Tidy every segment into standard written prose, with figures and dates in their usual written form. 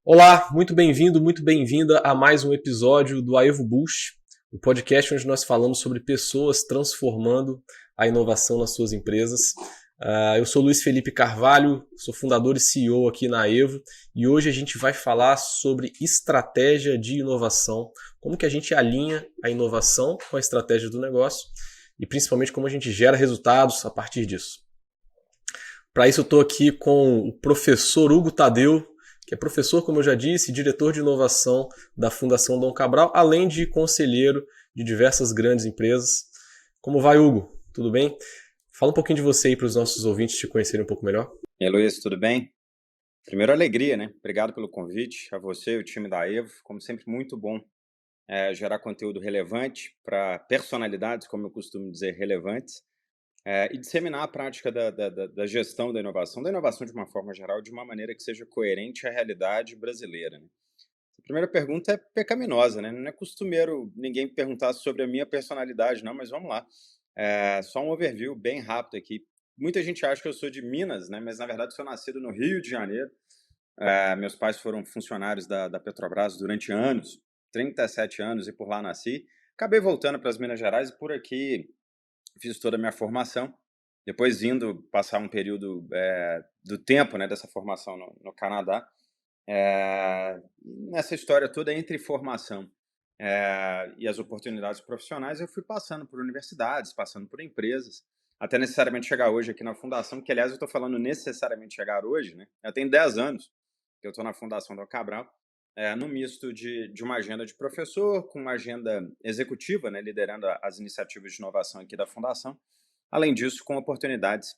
Olá, muito bem-vinda a mais um episódio do Aevo Boost, o podcast onde nós falamos sobre pessoas transformando a inovação nas suas empresas. Eu sou Luiz Felipe Carvalho, sou fundador e CEO aqui na Aevo e hoje a gente vai falar sobre estratégia de inovação, como que a gente alinha a inovação com a estratégia do negócio e principalmente como a gente gera resultados a partir disso. Para isso eu estou aqui com o professor Hugo Tadeu, que é professor, como eu já disse, diretor de inovação da Fundação Dom Cabral, além de conselheiro de diversas grandes empresas. Como vai, Hugo? Tudo bem? Fala um pouquinho de você aí para os nossos ouvintes te conhecerem um pouco melhor. E aí, Luiz, tudo bem? Primeiro, alegria, né? Obrigado pelo convite, a você e o time da Aevo. Como sempre, muito bom gerar conteúdo relevante para personalidades, como eu costumo dizer, relevantes, e disseminar a prática da gestão da inovação de uma forma geral, de uma maneira que seja coerente à realidade brasileira, né? A primeira pergunta é pecaminosa, né? Não é costumeiro ninguém perguntar sobre a minha personalidade, não, mas vamos lá. Só um overview bem rápido aqui. Muita gente acha que eu sou de Minas, né? Mas na verdade sou nascido no Rio de Janeiro. Meus pais foram funcionários da Petrobras durante anos, 37 anos, e por lá nasci. Acabei voltando para as Minas Gerais e por aqui fiz toda a minha formação. Depois indo passar um período do tempo, né, dessa formação no Canadá. Nessa história toda entre formação e as oportunidades profissionais, eu fui passando por universidades, passando por empresas, até necessariamente chegar hoje aqui na Fundação, que aliás eu estou falando necessariamente chegar hoje, né? Eu tenho 10 anos que eu estou na Fundação Dom Cabral, no misto de uma agenda de professor, com uma agenda executiva, né, liderando as iniciativas de inovação aqui da Fundação. Além disso, com oportunidades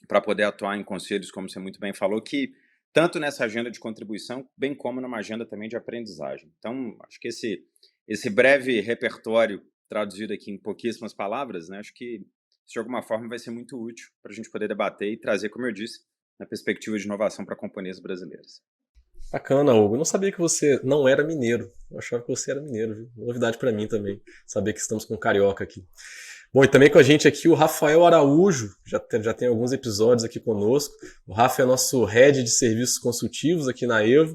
para poder atuar em conselhos, como você muito bem falou, que tanto nessa agenda de contribuição, bem como numa agenda também de aprendizagem. Então, acho que esse breve repertório traduzido aqui em pouquíssimas palavras, né, acho que de alguma forma vai ser muito útil para a gente poder debater e trazer, como eu disse, na perspectiva de inovação para companhias brasileiras. Bacana, Hugo. Eu não sabia que você não era mineiro. Eu achava que você era mineiro, viu? Novidade para mim também, saber que estamos com um carioca aqui. Bom, e também com a gente aqui o Rafael Araújo, já tem alguns episódios aqui conosco. O Rafa é nosso head de serviços consultivos aqui na Evo.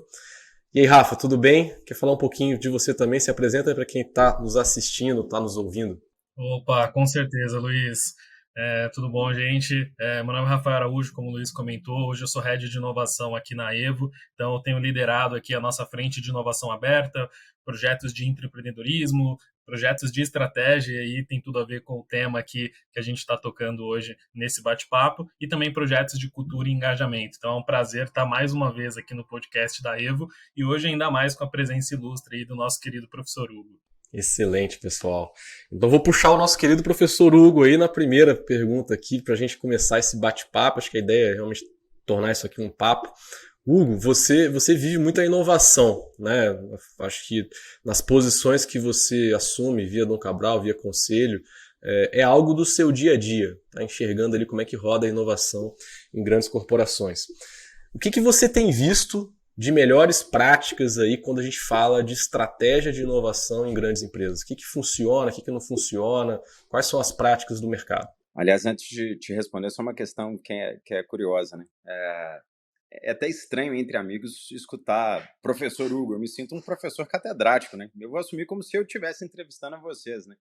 E aí, Rafa, tudo bem? Quer falar um pouquinho de você também? Se apresenta para quem está nos assistindo, está nos ouvindo. Opa, com certeza, Luiz. Tudo bom, gente? Meu nome é Rafael Araújo, como o Luiz comentou. Hoje eu sou head de inovação aqui na Evo, então eu tenho liderado aqui a nossa frente de inovação aberta, projetos de intraempreendedorismo, projetos de estratégia, e tem tudo a ver com o tema aqui que a gente está tocando hoje nesse bate-papo, e também projetos de cultura e engajamento. Então é um prazer estar mais uma vez aqui no podcast da Evo, e hoje ainda mais com a presença ilustre aí do nosso querido professor Hugo. Excelente, pessoal. Então vou puxar o nosso querido professor Hugo aí na primeira pergunta aqui para a gente começar esse bate-papo. Acho que a ideia é realmente tornar isso aqui um papo. Hugo, você vive muita inovação, né? Acho que nas posições que você assume via Dom Cabral, via conselho, é algo do seu dia a dia, tá enxergando ali como é que roda a inovação em grandes corporações. O que você tem visto de melhores práticas aí quando a gente fala de estratégia de inovação em grandes empresas? O que funciona, o que não funciona? Quais são as práticas do mercado? Aliás, antes de te responder, só uma questão que é curiosa, né? É até estranho entre amigos escutar professor Hugo. Eu me sinto um professor catedrático, né? Eu vou assumir como se eu estivesse entrevistando a vocês, né?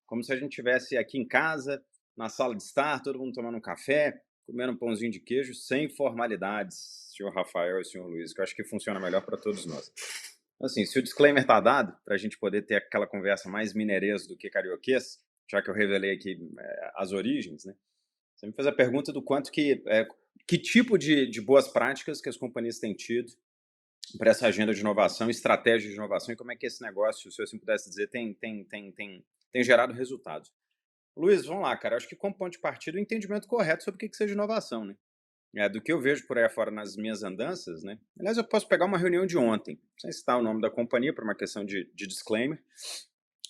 Como se a gente estivesse aqui em casa, na sala de estar, todo mundo tomando um café, comendo um pãozinho de queijo, sem formalidades, senhor Rafael e senhor Luiz, que eu acho que funciona melhor para todos nós. Assim, se o disclaimer está dado, para a gente poder ter aquela conversa mais mineirês do que carioquês, já que eu revelei aqui as origens, né? Você me fez a pergunta do quanto que tipo de boas práticas que as companhias têm tido para essa agenda de inovação, estratégia de inovação, e como é que esse negócio, se eu assim pudesse dizer, tem gerado resultados. Luiz, vamos lá, cara. Acho que como ponto de partida, o entendimento correto sobre o que seja inovação, né? Do que eu vejo por aí afora nas minhas andanças, né? Aliás, eu posso pegar uma reunião de ontem, sem citar o nome da companhia, por uma questão de disclaimer,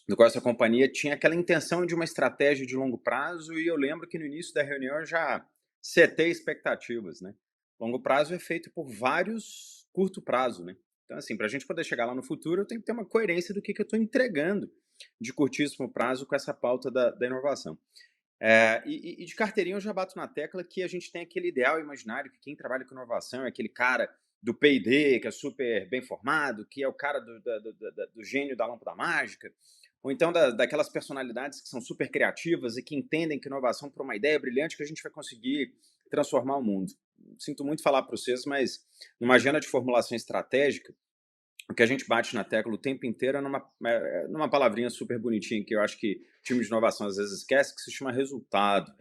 do qual essa companhia tinha aquela intenção de uma estratégia de longo prazo, e eu lembro que no início da reunião eu já setei expectativas, né? Longo prazo é feito por vários curto prazo, né? Então, assim, para a gente poder chegar lá no futuro, eu tenho que ter uma coerência do que eu estou entregando de curtíssimo prazo com essa pauta da inovação. E de carteirinha eu já bato na tecla que a gente tem aquele ideal imaginário que quem trabalha com inovação é aquele cara do P&D, que é super bem formado, que é o cara do gênio da lâmpada mágica, ou então daquelas personalidades que são super criativas e que entendem que inovação para uma ideia brilhante que a gente vai conseguir transformar o mundo. Sinto muito falar para vocês, mas numa agenda de formulação estratégica, o que a gente bate na tecla o tempo inteiro é numa palavrinha super bonitinha que eu acho que o time de inovação às vezes esquece, que se chama resultado.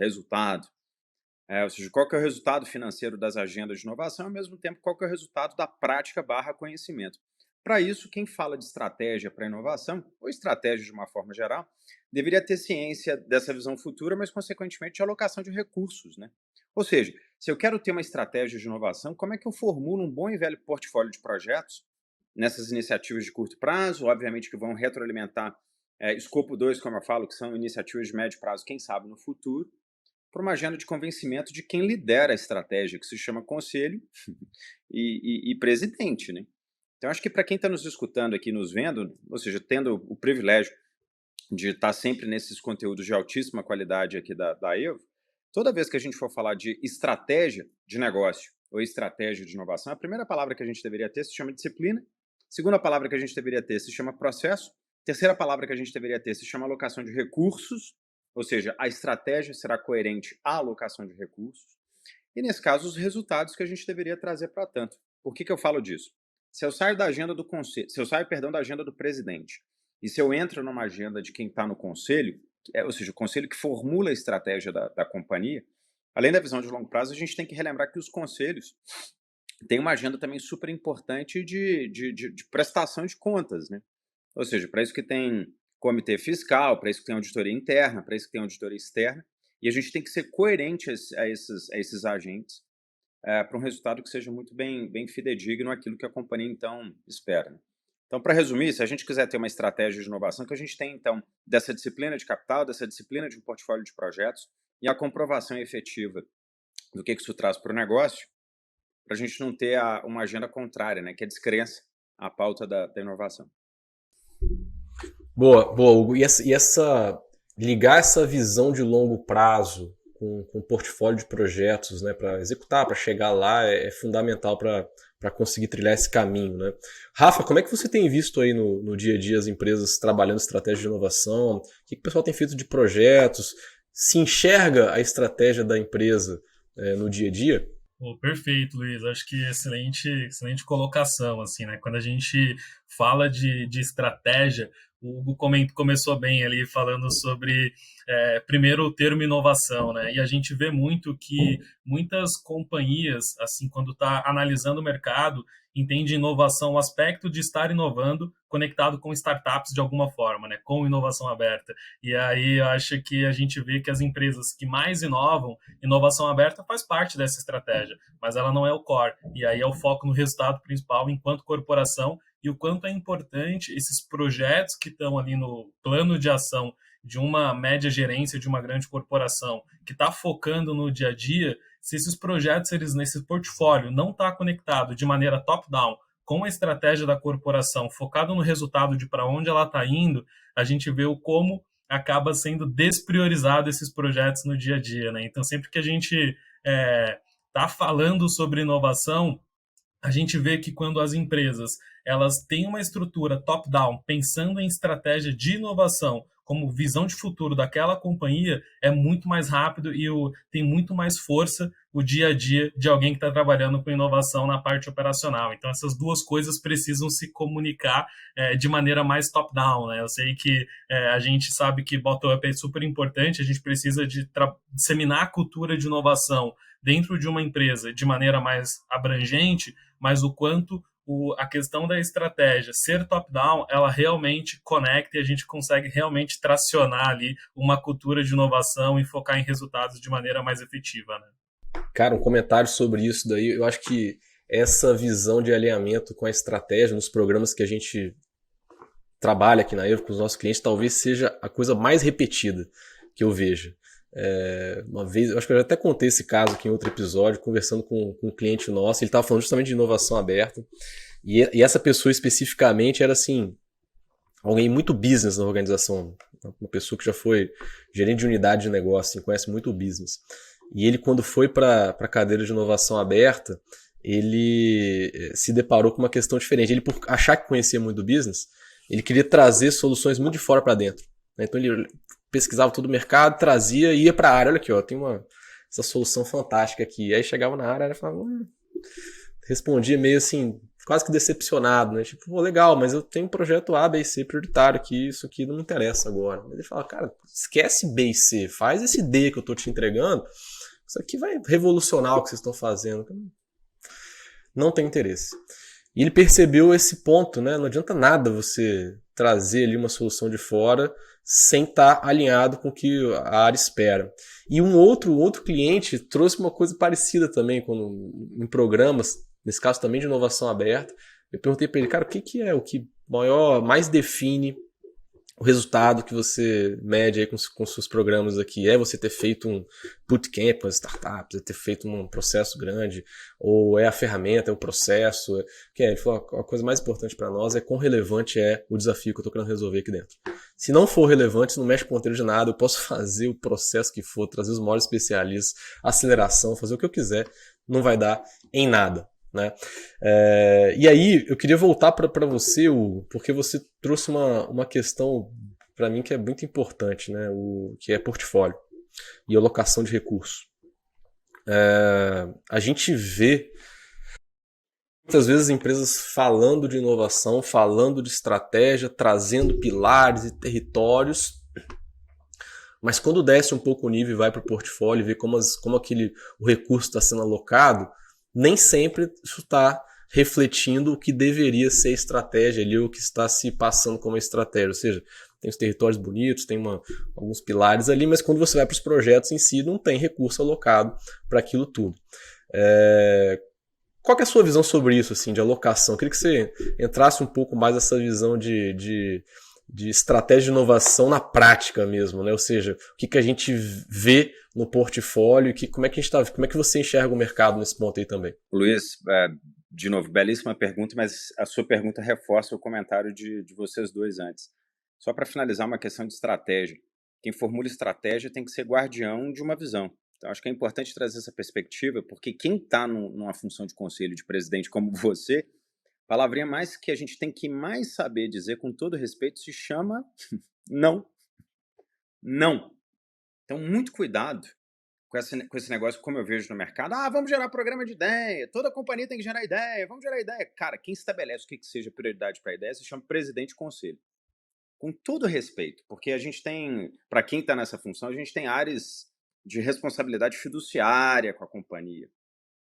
Ou seja, qual que é o resultado financeiro das agendas de inovação e, ao mesmo tempo, qual que é o resultado da prática / conhecimento. Para isso, quem fala de estratégia para inovação, ou estratégia de uma forma geral, deveria ter ciência dessa visão futura, mas, consequentemente, de alocação de recursos, né? Ou seja, se eu quero ter uma estratégia de inovação, como é que eu formulo um bom e velho portfólio de projetos nessas iniciativas de curto prazo, obviamente que vão retroalimentar escopo 2, como eu falo, que são iniciativas de médio prazo, quem sabe no futuro, para uma agenda de convencimento de quem lidera a estratégia, que se chama conselho e presidente, né? Então, acho que para quem está nos escutando aqui, nos vendo, ou seja, tendo o privilégio de estar sempre nesses conteúdos de altíssima qualidade aqui da Evo, toda vez que a gente for falar de estratégia de negócio ou estratégia de inovação, a primeira palavra que a gente deveria ter se chama disciplina, a segunda palavra que a gente deveria ter se chama processo, a terceira palavra que a gente deveria ter se chama alocação de recursos, ou seja, a estratégia será coerente à alocação de recursos, e nesse caso os resultados que a gente deveria trazer para tanto. Por que eu falo disso? Se eu saio da agenda do conselho, da agenda do presidente, e se eu entro numa agenda de quem está no conselho, ou seja, o conselho que formula a estratégia da companhia, além da visão de longo prazo, a gente tem que relembrar que os conselhos têm uma agenda também super importante de prestação de contas, né? Ou seja, para isso que tem comitê fiscal, para isso que tem auditoria interna, para isso que tem auditoria externa, e a gente tem que ser coerente a esses agentes para um resultado que seja muito bem fidedigno àquilo que a companhia, então, espera, né? Então, para resumir, se a gente quiser ter uma estratégia de inovação, que a gente tem, então, dessa disciplina de capital, dessa disciplina de um portfólio de projetos e a comprovação efetiva do que isso traz para o negócio, para a gente não ter uma agenda contrária, né, que é a descrença à pauta da inovação. Boa, Hugo. Ligar essa visão de longo prazo com o portfólio de projetos, né, para executar, para chegar lá, é fundamental para conseguir trilhar esse caminho, né? Rafa, como é que você tem visto aí no dia a dia as empresas trabalhando estratégia de inovação? O que o pessoal tem feito de projetos? Se enxerga a estratégia da empresa no dia a dia? Perfeito, Luiz. Acho que excelente colocação, assim, né? Quando a gente fala de estratégia, o Hugo começou bem ali falando sobre, primeiro, o termo inovação, né? E a gente vê muito que muitas companhias, assim, quando está analisando o mercado, entende inovação, o aspecto de estar inovando conectado com startups de alguma forma, né? Com inovação aberta. E aí eu acho que a gente vê que as empresas que mais inovam, inovação aberta faz parte dessa estratégia, mas ela não é o core. E aí é o foco no resultado principal enquanto corporação e o quanto é importante esses projetos que estão ali no plano de ação de uma média gerência de uma grande corporação que está focando no dia a dia, se esses projetos, nesse portfólio, não está conectado de maneira top-down com a estratégia da corporação, focado no resultado de para onde ela está indo, a gente vê o como acaba sendo despriorizado esses projetos no dia a dia, né? Então, sempre que a gente está falando sobre inovação, a gente vê que quando as empresas elas têm uma estrutura top-down, pensando em estratégia de inovação, como visão de futuro daquela companhia, é muito mais rápido e tem muito mais força o dia a dia de alguém que está trabalhando com inovação na parte operacional. Então, essas duas coisas precisam se comunicar de maneira mais top-down, né? Eu sei que a gente sabe que bottom-up é super importante, a gente precisa de disseminar a cultura de inovação dentro de uma empresa de maneira mais abrangente, mas o quanto a questão da estratégia ser top-down, ela realmente conecta e a gente consegue realmente tracionar ali uma cultura de inovação e focar em resultados de maneira mais efetiva, né? Cara, um comentário sobre isso daí, eu acho que essa visão de alinhamento com a estratégia nos programas que a gente trabalha aqui na Evo com os nossos clientes talvez seja a coisa mais repetida que eu vejo. Uma vez, eu acho que eu já até contei esse caso aqui em outro episódio, conversando com um cliente nosso, ele estava falando justamente de inovação aberta, e essa pessoa especificamente era assim, alguém muito business na organização, uma pessoa que já foi gerente de unidade de negócio, assim, conhece muito o business. E ele, quando foi para a cadeira de inovação aberta, ele se deparou com uma questão diferente. Ele, por achar que conhecia muito do business, ele queria trazer soluções muito de fora para dentro, né? Então ele pesquisava todo o mercado, trazia e ia para a área. Olha aqui, ó, tem essa solução fantástica aqui. Aí chegava na área e falava, respondia meio assim, quase que decepcionado, né? Tipo, pô, legal, mas eu tenho um projeto A, B e C prioritário aqui, isso aqui não me interessa agora. Mas ele fala, cara, esquece B e C, faz esse D que eu tô te entregando, isso aqui vai revolucionar o que vocês estão fazendo. Não tem interesse. E ele percebeu esse ponto, né? Não adianta nada você trazer ali uma solução de fora sem estar alinhado com o que a área espera. E um outro cliente trouxe uma coisa parecida também em programas, nesse caso também de inovação aberta. Eu perguntei para ele, cara, o que é o que mais define o resultado que você mede aí com seus programas aqui? É você ter feito um bootcamp com as startups, é ter feito um processo grande, ou é a ferramenta, é o processo? Ele falou, a coisa mais importante para nós é quão relevante é o desafio que eu estou querendo resolver aqui dentro. Se não for relevante, não mexe com o ponteiro de nada, eu posso fazer o processo que for, trazer os maiores especialistas, aceleração, fazer o que eu quiser, não vai dar em nada. Né? E aí eu queria voltar para você, Hugo, porque você trouxe uma questão para mim que é muito importante, né? Que é portfólio e alocação de recursos. A gente vê muitas vezes empresas falando de inovação, falando de estratégia, trazendo pilares e territórios, mas quando desce um pouco o nível e vai para o portfólio e vê como o recurso está sendo alocado, nem sempre isso está refletindo o que deveria ser estratégia ali, ou o que está se passando como estratégia. Ou seja, tem os territórios bonitos, tem alguns pilares ali, mas quando você vai para os projetos em si, não tem recurso alocado para aquilo tudo. Qual que é a sua visão sobre isso, assim, de alocação? Eu queria que você entrasse um pouco mais nessa visão de estratégia de inovação na prática mesmo, né? Ou seja, o que a gente vê no portfólio e como é que você enxerga o mercado nesse ponto aí também? Luiz, de novo, belíssima pergunta, mas a sua pergunta reforça o comentário de vocês dois antes. Só para finalizar, uma questão de estratégia. Quem formula estratégia tem que ser guardião de uma visão. Então, acho que é importante trazer essa perspectiva, porque quem está numa função de conselho de presidente como você, a palavrinha mais que a gente tem que mais saber dizer, com todo respeito, se chama não. Não. Então, muito cuidado com esse negócio, como eu vejo no mercado. Vamos gerar programa de ideia, toda companhia tem que gerar ideia, vamos gerar ideia. Cara, quem estabelece o que seja prioridade para a ideia se chama presidente de conselho. Com todo respeito, porque a gente tem, para quem está nessa função, a gente tem áreas de responsabilidade fiduciária com a companhia.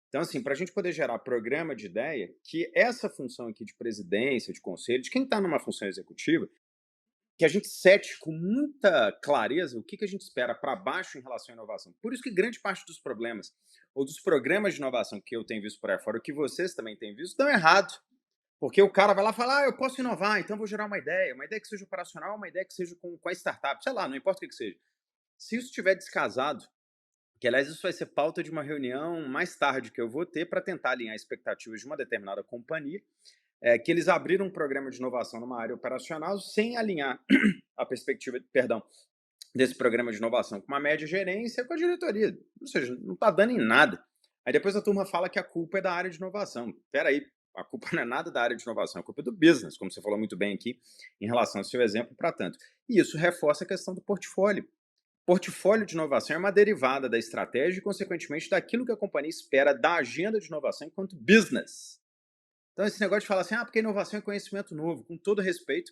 Então, assim, para a gente poder gerar programa de ideia, que essa função aqui de presidência, de conselho, de quem está numa função executiva, que a gente sete com muita clareza o que a gente espera para baixo em relação à inovação. Por isso que grande parte dos problemas, ou dos programas de inovação que eu tenho visto por aí fora, ou que vocês também têm visto, estão errados. Porque o cara vai lá e fala, eu posso inovar, então vou gerar uma ideia que seja operacional, uma ideia que seja com a startup, sei lá, não importa o que seja. Se isso estiver descasado, que aliás isso vai ser pauta de uma reunião mais tarde que eu vou ter para tentar alinhar expectativas de uma determinada companhia, que eles abriram um programa de inovação numa área operacional sem alinhar a perspectiva, desse programa de inovação com uma média gerência com a diretoria. Ou seja, não está dando em nada. Aí depois a turma fala que a culpa é da área de inovação. Espera aí, a culpa não é nada da área de inovação, a culpa é do business, como você falou muito bem aqui, em relação ao seu exemplo, para tanto. E isso reforça a questão do portfólio. Portfólio de inovação é uma derivada da estratégia e, consequentemente, daquilo que a companhia espera da agenda de inovação enquanto business. Então, esse negócio de falar assim, porque inovação é conhecimento novo, com todo respeito,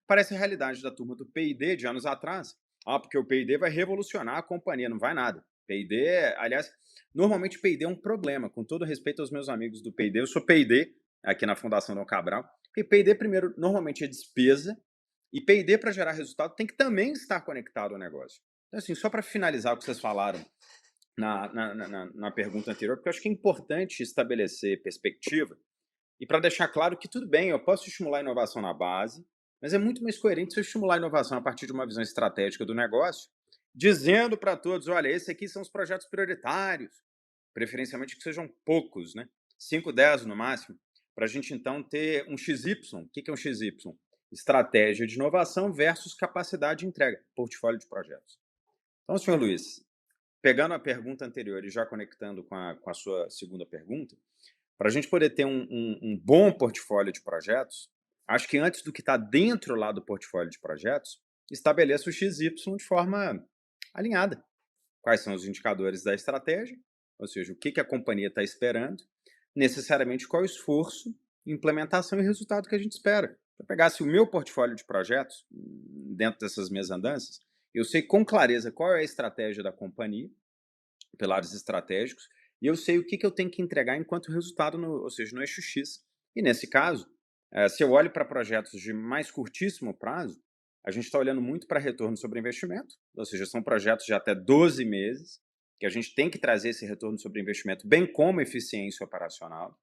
parece a realidade da turma do P&D de anos atrás. Porque o P&D vai revolucionar a companhia, não vai nada. P&D, aliás, normalmente P&D é um problema, com todo respeito aos meus amigos do P&D, eu sou P&D aqui na Fundação Dom Cabral, porque P&D, primeiro, normalmente é despesa, e P&D, para gerar resultado, tem que também estar conectado ao negócio. Então, assim, só para finalizar o que vocês falaram na pergunta anterior, porque eu acho que é importante estabelecer perspectiva, e para deixar claro que tudo bem, eu posso estimular a inovação na base, mas é muito mais coerente se eu estimular a inovação a partir de uma visão estratégica do negócio, dizendo para todos, olha, esses aqui são os projetos prioritários, preferencialmente que sejam poucos, né? 5, 10 no máximo, para a gente então ter um XY. O que é um XY? Estratégia de inovação versus capacidade de entrega, portfólio de projetos. Então, senhor Luiz, pegando a pergunta anterior e já conectando com a sua segunda pergunta, Para a gente poder ter um bom portfólio de projetos, acho que antes do que está dentro lá do portfólio de projetos, estabeleça o XY de forma alinhada. Quais são os indicadores da estratégia, ou seja, o que a companhia está esperando, necessariamente qual o esforço, implementação e resultado que a gente espera. Se eu pegasse o meu portfólio de projetos, dentro dessas minhas andanças, eu sei com clareza qual é a estratégia da companhia, pilares estratégicos, e eu sei o que eu tenho que entregar enquanto resultado, ou seja, no eixo X. E nesse caso, se eu olho para projetos de mais curtíssimo prazo, a gente está olhando muito para retorno sobre investimento, ou seja, são projetos de até 12 meses, que a gente tem que trazer esse retorno sobre investimento, bem como eficiência operacional.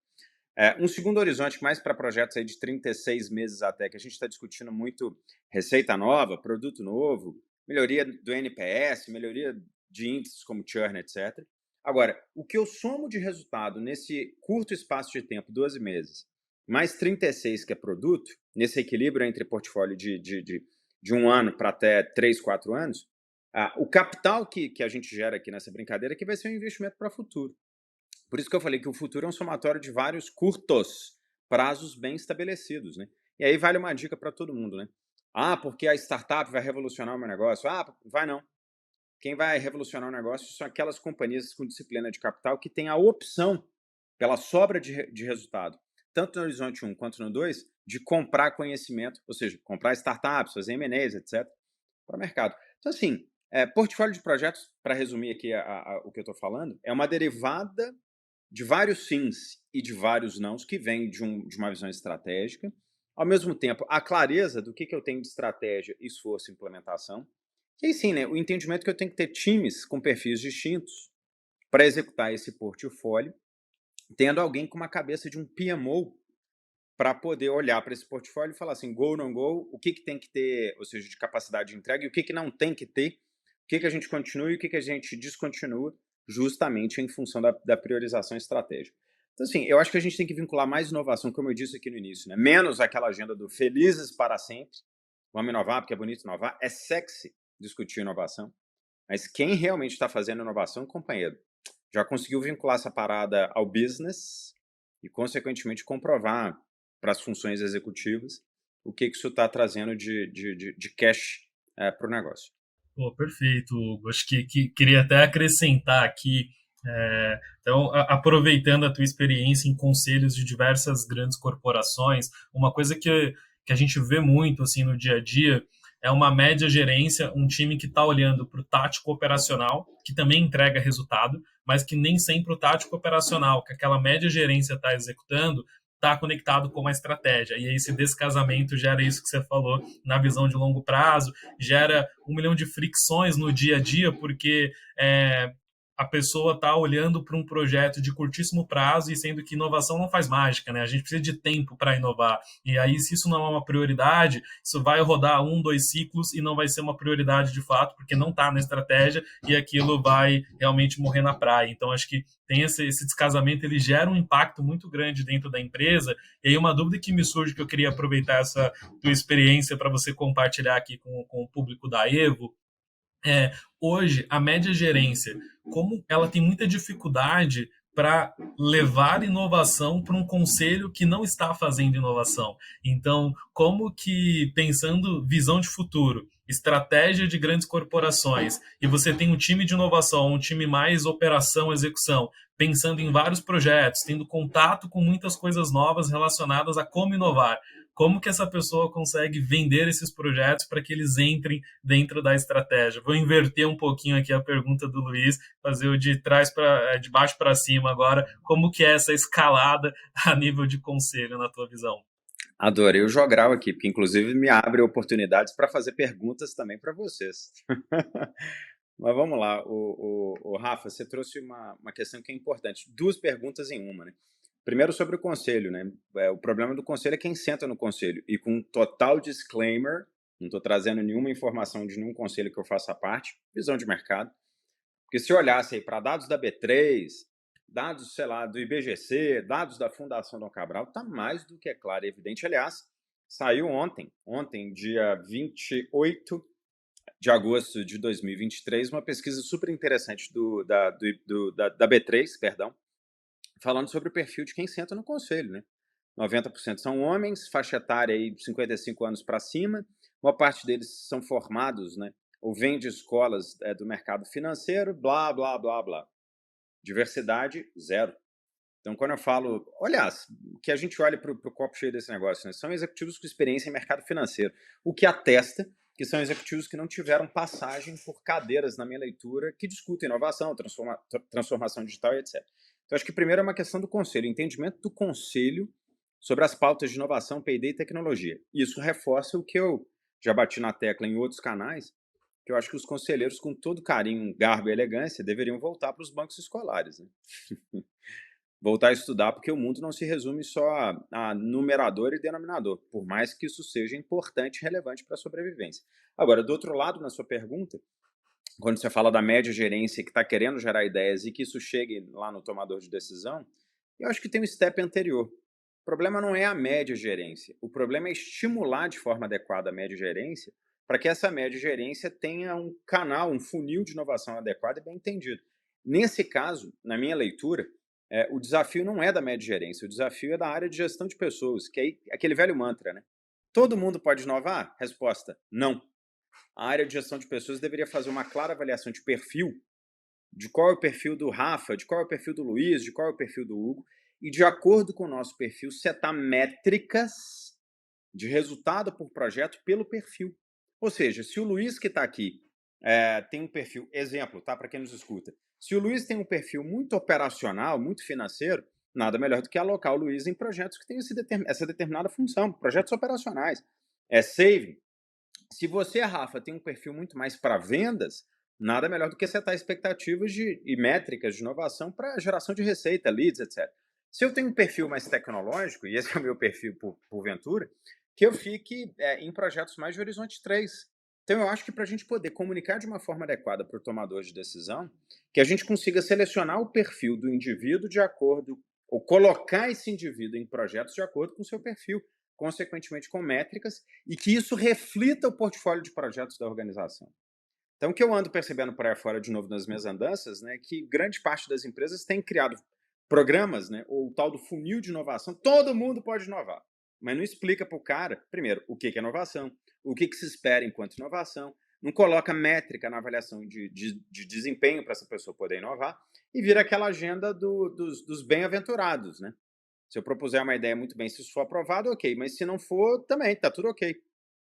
Um segundo horizonte, mais para projetos aí de 36 meses até, que a gente está discutindo muito receita nova, produto novo, melhoria do NPS, melhoria de índices como churn, etc. Agora, o que eu somo de resultado nesse curto espaço de tempo, 12 meses, mais 36 que é produto, nesse equilíbrio entre portfólio de 1 ano para até 3, 4 anos, o capital que a gente gera aqui nessa brincadeira que vai ser um investimento para o futuro. Por isso que eu falei que o futuro é um somatório de vários curtos prazos bem estabelecidos, né? E aí vale uma dica para todo mundo, né? Porque a startup vai revolucionar o meu negócio. Vai não. Quem vai revolucionar o negócio são aquelas companhias com disciplina de capital que têm a opção, pela sobra de resultado, tanto no Horizonte 1 quanto no 2, de comprar conhecimento, ou seja, comprar startups, fazer M&As, etc., para o mercado. Então, assim, portfólio de projetos, para resumir aqui o que eu estou falando, é uma derivada de vários sims e de vários nãos que vem de uma visão estratégica. Ao mesmo tempo, a clareza do que eu tenho de estratégia, esforço e implementação. E aí sim, né, o entendimento que eu tenho que ter times com perfis distintos para executar esse portfólio, tendo alguém com uma cabeça de um PMO para poder olhar para esse portfólio e falar assim, go, não go, o que tem que ter, ou seja, de capacidade de entrega, e o que não tem que ter, o que a gente continua e o que a gente descontinua, justamente em função da priorização estratégica. Então, assim, eu acho que a gente tem que vincular mais inovação, como eu disse aqui no início, né? Menos aquela agenda do felizes para sempre, vamos inovar porque é bonito inovar, é sexy discutir inovação, mas quem realmente está fazendo inovação, companheiro, já conseguiu vincular essa parada ao business e, consequentemente, comprovar para as funções executivas o que isso está trazendo de cash para o negócio. Pô, perfeito, Hugo. Acho que queria até acrescentar aqui, então, aproveitando a tua experiência em conselhos de diversas grandes corporações, uma coisa que a gente vê muito assim no dia a dia é uma média gerência, um time que está olhando para o tático operacional, que também entrega resultado, mas que nem sempre o tático operacional que aquela média gerência está executando está conectado com uma estratégia. E aí esse descasamento gera isso que você falou na visão de longo prazo, gera 1 milhão de fricções no dia a dia, porque a pessoa está olhando para um projeto de curtíssimo prazo e sendo que inovação não faz mágica, né? A gente precisa de tempo para inovar. E aí, se isso não é uma prioridade, isso vai rodar 1, 2 ciclos e não vai ser uma prioridade de fato, porque não está na estratégia e aquilo vai realmente morrer na praia. Então, acho que tem esse descasamento, ele gera um impacto muito grande dentro da empresa. E aí, uma dúvida que me surge, que eu queria aproveitar essa tua experiência para você compartilhar aqui com o público da Evo, hoje, a média gerência, como ela tem muita dificuldade para levar inovação para um conselho que não está fazendo inovação. Então, como que, pensando visão de futuro, estratégia de grandes corporações, e você tem um time de inovação, um time mais operação, execução, pensando em vários projetos, tendo contato com muitas coisas novas relacionadas a como inovar, como que essa pessoa consegue vender esses projetos para que eles entrem dentro da estratégia? Vou inverter um pouquinho aqui a pergunta do Luiz, fazer o de baixo para cima agora. Como que é essa escalada a nível de conselho, na tua visão? Adorei o jogral aqui, porque inclusive me abre oportunidades para fazer perguntas também para vocês. Mas vamos lá, o Rafa, você trouxe uma questão que é importante. 2 perguntas em uma, né? Primeiro sobre o conselho, né? O problema do conselho é quem senta no conselho. E com total disclaimer, não estou trazendo nenhuma informação de nenhum conselho que eu faça parte, visão de mercado. Porque se eu olhasse aí para dados da B3, dados, sei lá, do IBGC, dados da Fundação Dom Cabral, está mais do que claro e evidente. Aliás, saiu ontem, dia 28 de agosto de 2023, uma pesquisa super interessante da B3, falando sobre o perfil de quem senta no conselho, né? 90% são homens, faixa etária aí de 55 anos para cima, uma parte deles são formados, né? Ou vêm de escolas do mercado financeiro, blá, blá, blá, blá. Diversidade, zero. Então, quando eu falo, aliás, que a gente olha para o copo cheio desse negócio, né? São executivos com experiência em mercado financeiro, o que atesta que são executivos que não tiveram passagem por cadeiras, na minha leitura, que discutem inovação, transformação digital e etc. Então, acho que primeiro é uma questão do conselho, entendimento do conselho sobre as pautas de inovação, P&D e tecnologia. Isso reforça o que eu já bati na tecla em outros canais, que eu acho que os conselheiros, com todo carinho, garbo e elegância, deveriam voltar para os bancos escolares, né? Voltar a estudar, porque o mundo não se resume só a numerador e denominador, por mais que isso seja importante e relevante para a sobrevivência. Agora, do outro lado, na sua pergunta, quando você fala da média gerência que está querendo gerar ideias e que isso chegue lá no tomador de decisão, eu acho que tem um step anterior. O problema não é a média gerência, o problema é estimular de forma adequada a média gerência para que essa média gerência tenha um canal, um funil de inovação adequado e bem entendido. Nesse caso, na minha leitura, o desafio não é da média gerência, o desafio é da área de gestão de pessoas, que é aquele velho mantra, né? Todo mundo pode inovar? Resposta, não. A área de gestão de pessoas deveria fazer uma clara avaliação de perfil, de qual é o perfil do Rafa, de qual é o perfil do Luiz, de qual é o perfil do Hugo, e de acordo com o nosso perfil, setar métricas de resultado por projeto pelo perfil. Ou seja, se o Luiz que está aqui tem um perfil, exemplo, tá, para quem nos escuta, se o Luiz tem um perfil muito operacional, muito financeiro, nada melhor do que alocar o Luiz em projetos que tenham essa determinada função, projetos operacionais. Saving. Se você, Rafa, tem um perfil muito mais para vendas, nada melhor do que setar expectativas e métricas de inovação para geração de receita, leads, etc. Se eu tenho um perfil mais tecnológico, e esse é o meu perfil por ventura, que eu fique em projetos mais de horizonte 3. Então, eu acho que para a gente poder comunicar de uma forma adequada para o tomador de decisão, que a gente consiga selecionar o perfil do indivíduo de acordo, ou colocar esse indivíduo em projetos de acordo com o seu perfil, consequentemente com métricas, e que isso reflita o portfólio de projetos da organização. Então, o que eu ando percebendo por aí fora, de novo, nas minhas andanças, né, que grande parte das empresas tem criado programas, né, ou o tal do funil de inovação. Todo mundo pode inovar, mas não explica para o cara, primeiro, o que é inovação, o que se espera enquanto inovação, não coloca métrica na avaliação de desempenho para essa pessoa poder inovar, e vira aquela agenda dos bem-aventurados, né? Se eu propuser uma ideia muito bem, se isso for aprovado, ok, mas se não for, também, está tudo ok.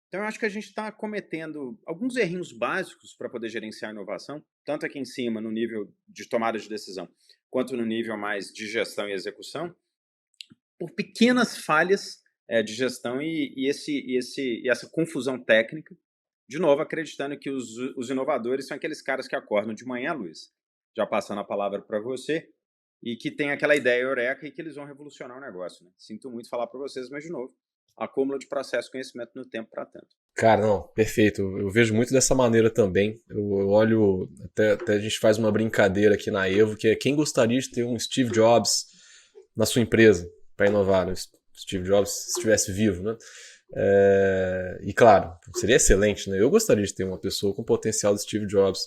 Então, eu acho que a gente está cometendo alguns errinhos básicos para poder gerenciar a inovação, tanto aqui em cima, no nível de tomada de decisão, quanto no nível mais de gestão e execução, por pequenas falhas de gestão e essa confusão técnica, de novo, acreditando que os inovadores são aqueles caras que acordam de manhã, Luiz, já passando a palavra para você, e que tem aquela ideia eureka e que eles vão revolucionar o negócio, né? Sinto muito falar para vocês, mas, de novo, acúmulo de processo e conhecimento no tempo para tanto. Cara, não, perfeito. Eu vejo muito dessa maneira também. Eu olho, até a gente faz uma brincadeira aqui na Evo, que é quem gostaria de ter um Steve Jobs na sua empresa para inovar, né? Steve Jobs, se estivesse vivo, né? E claro, seria excelente, né? Eu gostaria de ter uma pessoa com potencial de Steve Jobs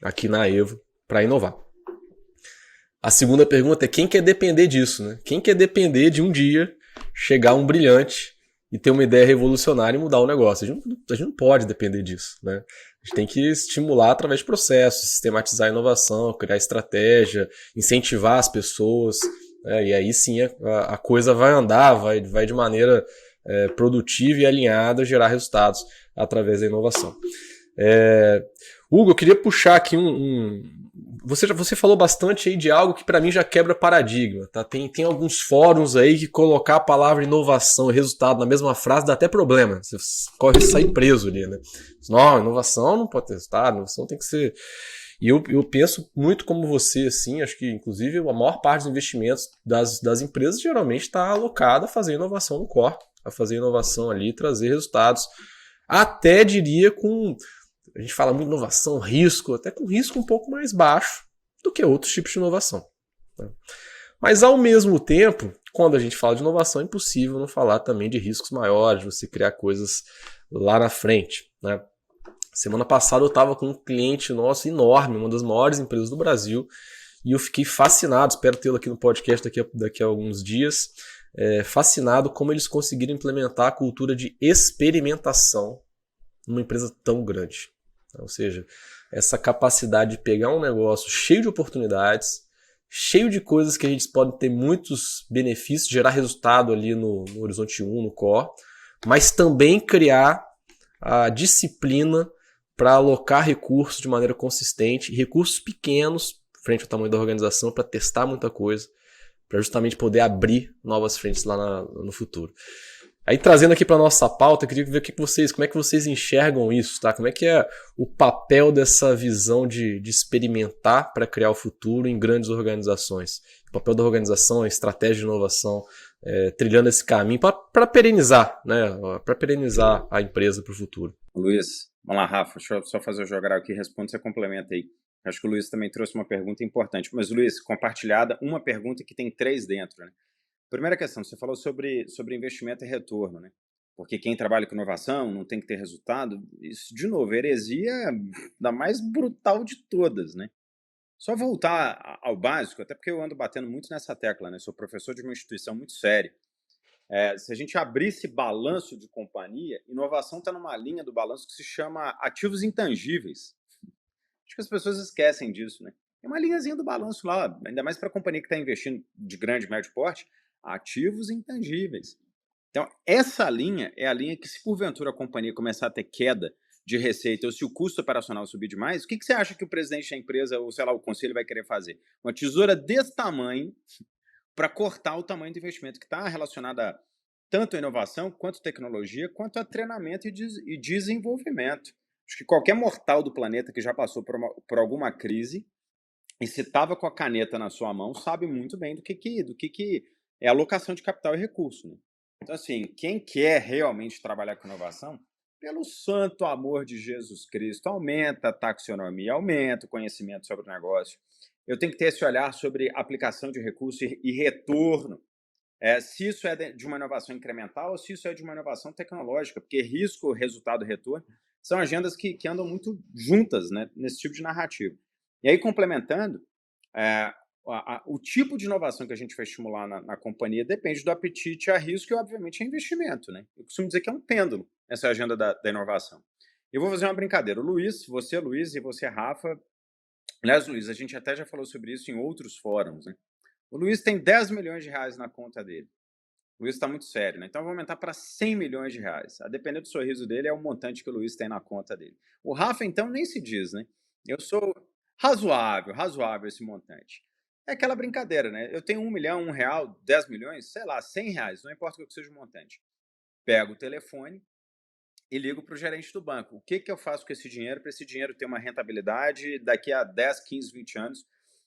aqui na Evo para inovar. A segunda pergunta é quem quer depender disso, né? Quem quer depender de um dia chegar um brilhante e ter uma ideia revolucionária e mudar o negócio? A gente não pode depender disso, né? A gente tem que estimular através de processos, sistematizar a inovação, criar estratégia, incentivar as pessoas, né? E aí sim a coisa vai andar, vai de maneira produtiva e alinhada gerar resultados através da inovação. Hugo, eu queria puxar aqui Você falou bastante aí de algo que para mim já quebra paradigma, tá? Tem alguns fóruns aí que colocar a palavra inovação e resultado na mesma frase dá até problema. Você corre sair preso ali, né? Não, inovação não pode ter resultado, inovação tem que ser... E eu penso muito como você, assim, acho que inclusive a maior parte dos investimentos das empresas geralmente está alocada a fazer inovação no core, a fazer inovação ali, trazer resultados. Até diria a gente fala muito de inovação, risco, até com risco um pouco mais baixo do que outros tipos de inovação, né? Mas ao mesmo tempo, quando a gente fala de inovação, é impossível não falar também de riscos maiores, você criar coisas lá na frente, né? Semana passada eu estava com um cliente nosso enorme, uma das maiores empresas do Brasil, e eu fiquei fascinado, espero tê-lo aqui no podcast daqui a alguns dias, fascinado como eles conseguiram implementar a cultura de experimentação numa empresa tão grande. Ou seja, essa capacidade de pegar um negócio cheio de oportunidades, cheio de coisas que a gente pode ter muitos benefícios, gerar resultado ali no horizonte 1, no core, mas também criar a disciplina para alocar recursos de maneira consistente, recursos pequenos frente ao tamanho da organização para testar muita coisa, para justamente poder abrir novas frentes lá no futuro. Aí trazendo aqui para nossa pauta, eu queria ver como é que vocês enxergam isso, tá? Como é que é o papel dessa visão de experimentar para criar o futuro em grandes organizações? O papel da organização, a estratégia de inovação, trilhando esse caminho para perenizar, né? Para perenizar a empresa para o futuro. Luiz, vamos lá, Rafa, deixa eu só fazer o jogar aqui, responde, você complementa aí. Acho que o Luiz também trouxe uma pergunta importante, mas Luiz, compartilhada, uma pergunta que tem 3 dentro, né? Primeira questão, você falou sobre investimento e retorno, né? Porque quem trabalha com inovação não tem que ter resultado. Isso, de novo, heresia da mais brutal de todas, né? Só voltar ao básico, até porque eu ando batendo muito nessa tecla, né? Sou professor de uma instituição muito séria. Se a gente abrisse balanço de companhia, inovação está numa linha do balanço que se chama ativos intangíveis. Acho que as pessoas esquecem disso, né? É uma linhazinha do balanço lá, ainda mais para a companhia que está investindo de grande, médio porte, ativos intangíveis. Então, essa linha é a linha que, se porventura a companhia começar a ter queda de receita ou se o custo operacional subir demais, o que você acha que o presidente da empresa ou, sei lá, o conselho vai querer fazer? Uma tesoura desse tamanho para cortar o tamanho do investimento que está relacionado a tanto a inovação, quanto tecnologia, quanto a treinamento e desenvolvimento. Acho que qualquer mortal do planeta que já passou por alguma crise e se estava com a caneta na sua mão sabe muito bem do que é alocação de capital e recurso, né? Então, assim, quem quer realmente trabalhar com inovação, pelo santo amor de Jesus Cristo, aumenta a taxonomia, aumenta o conhecimento sobre o negócio. Eu tenho que ter esse olhar sobre aplicação de recurso e retorno. Se isso é de uma inovação incremental ou se isso é de uma inovação tecnológica, porque risco, resultado e retorno são agendas que andam muito juntas, né, nesse tipo de narrativa. E aí, complementando, o tipo de inovação que a gente vai estimular na companhia depende do apetite a risco e, obviamente, a investimento, né? Eu costumo dizer que é um pêndulo essa agenda da inovação. Eu vou fazer uma brincadeira. O Luiz, Luiz, e você, Rafa. Aliás, Luiz, a gente até já falou sobre isso em outros fóruns, né? O Luiz tem 10 milhões de reais na conta dele. O Luiz está muito sério, né? Então eu vou aumentar para 100 milhões de reais. A depender do sorriso dele, é o montante que o Luiz tem na conta dele. O Rafa, então, nem se diz, né? Eu sou razoável esse montante. É aquela brincadeira, né? Eu tenho 1 milhão, 1 real, 10 milhões, sei lá, 100 reais, não importa o que seja o montante. Pego o telefone e ligo para o gerente do banco. O que eu faço com esse dinheiro para esse dinheiro ter uma rentabilidade daqui a 10, 15, 20 anos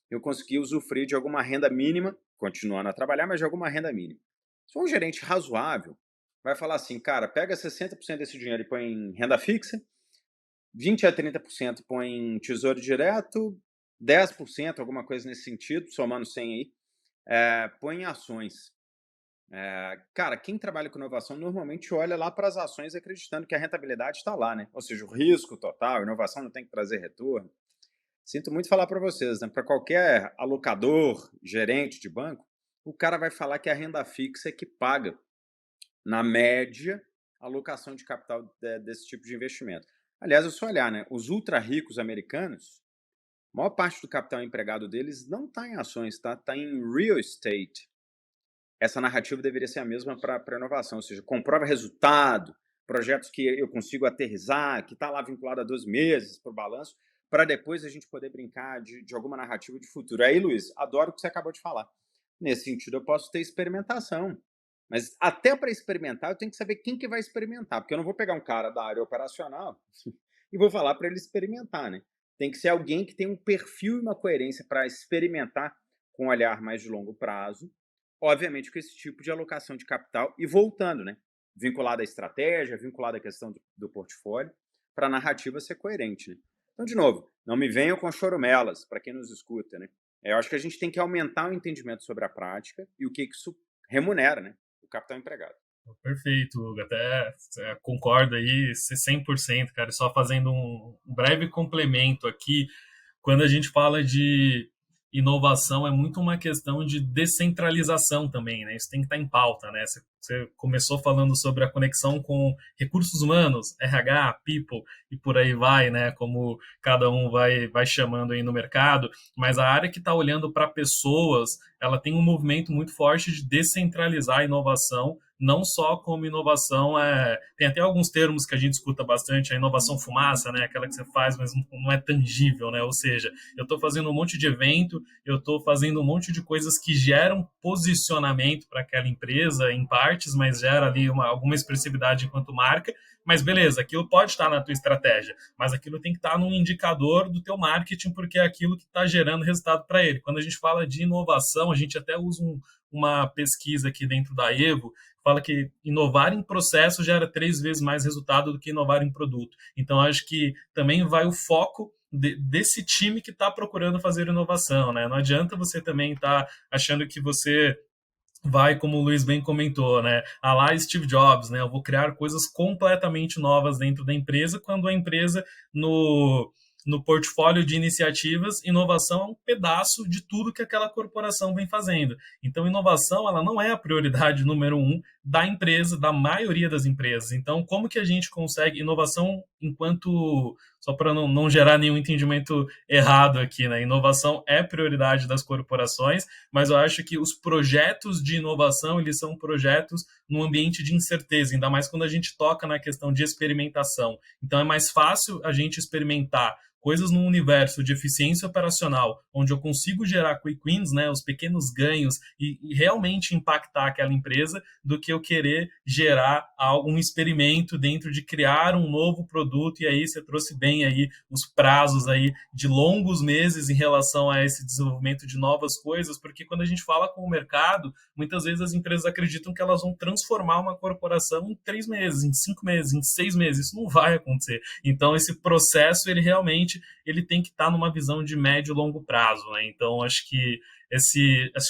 eu conseguir usufruir de alguma renda mínima, continuando a trabalhar, mas de alguma renda mínima. Se for um gerente razoável, vai falar assim, cara, pega 60% desse dinheiro e põe em renda fixa, 20% a 30% põe em tesouro direto, 10%, alguma coisa nesse sentido, somando 100 aí, põe em ações. Cara, quem trabalha com inovação normalmente olha lá para as ações acreditando que a rentabilidade está lá, né? Ou seja, o risco total, a inovação não tem que trazer retorno. Sinto muito falar para vocês, né? Para qualquer alocador, gerente de banco, o cara vai falar que a renda fixa é que paga, na média, a alocação de capital desse tipo de investimento. Aliás, é só olhar, né? Os ultra ricos americanos, a maior parte do capital empregado deles não está em ações, tá em real estate. Essa narrativa deveria ser a mesma para a inovação, ou seja, comprova resultado, projetos que eu consigo aterrissar, que está lá vinculado a 12 meses para o balanço, para depois a gente poder brincar de alguma narrativa de futuro. Aí, Luiz, adoro o que você acabou de falar. Nesse sentido, eu posso ter experimentação. Mas até para experimentar, eu tenho que saber quem que vai experimentar, porque eu não vou pegar um cara da área operacional e vou falar para ele experimentar, né? Tem que ser alguém que tem um perfil e uma coerência para experimentar com um olhar mais de longo prazo, obviamente com esse tipo de alocação de capital e voltando, né? Vinculado à estratégia, vinculado à questão do portfólio, para a narrativa ser coerente, né? Então, de novo, não me venham com chorumelas, para quem nos escuta, né? Eu acho que a gente tem que aumentar o entendimento sobre a prática e o que isso remunera, né? O capital empregado. Perfeito, Hugo. Até concordo aí 100%, cara. Só fazendo um breve complemento aqui, quando a gente fala de inovação é muito uma questão de descentralização também, né? Isso tem que estar em pauta, né? Você começou falando sobre a conexão com recursos humanos, RH, people, e por aí vai, né? Como cada um vai chamando aí no mercado, mas a área que está olhando para pessoas, ela tem um movimento muito forte de descentralizar a inovação, não só como inovação, tem até alguns termos que a gente escuta bastante, a inovação fumaça, né? Aquela que você faz, mas não é tangível, né? Ou seja, eu estou fazendo um monte de evento, eu estou fazendo um monte de coisas que geram posicionamento para aquela empresa, em partes, mas gera ali alguma expressividade enquanto marca, mas beleza, aquilo pode estar na tua estratégia, mas aquilo tem que estar num indicador do teu marketing, porque é aquilo que está gerando resultado para ele. Quando a gente fala de inovação, a gente até usa uma pesquisa aqui dentro da Evo, fala que inovar em processo gera 3 vezes mais resultado do que inovar em produto. Então, acho que também vai o foco desse time que está procurando fazer inovação, né? Não adianta você também estar achando que você vai, como o Luiz bem comentou, né? A lá Steve Jobs, né? Eu vou criar coisas completamente novas dentro da empresa, quando a empresa, no portfólio de iniciativas, inovação é um pedaço de tudo que aquela corporação vem fazendo. Então, inovação, ela não é a prioridade número 1 da empresa, da maioria das empresas. Então, como que a gente consegue inovação enquanto... Só para não gerar nenhum entendimento errado aqui, né? Inovação é prioridade das corporações, mas eu acho que os projetos de inovação, eles são projetos num ambiente de incerteza, ainda mais quando a gente toca na questão de experimentação. Então, é mais fácil a gente experimentar coisas num universo de eficiência operacional, onde eu consigo gerar quick wins, né, os pequenos ganhos, e realmente impactar aquela empresa, do que eu querer gerar um experimento dentro de criar um novo produto. E aí você trouxe bem aí os prazos aí de longos meses em relação a esse desenvolvimento de novas coisas, porque quando a gente fala com o mercado, muitas vezes as empresas acreditam que elas vão transformar uma corporação em 3 meses, em 5 meses, em 6 meses. Isso não vai acontecer. Então, esse processo, ele tem que estar numa visão de médio e longo prazo, né? Então, acho que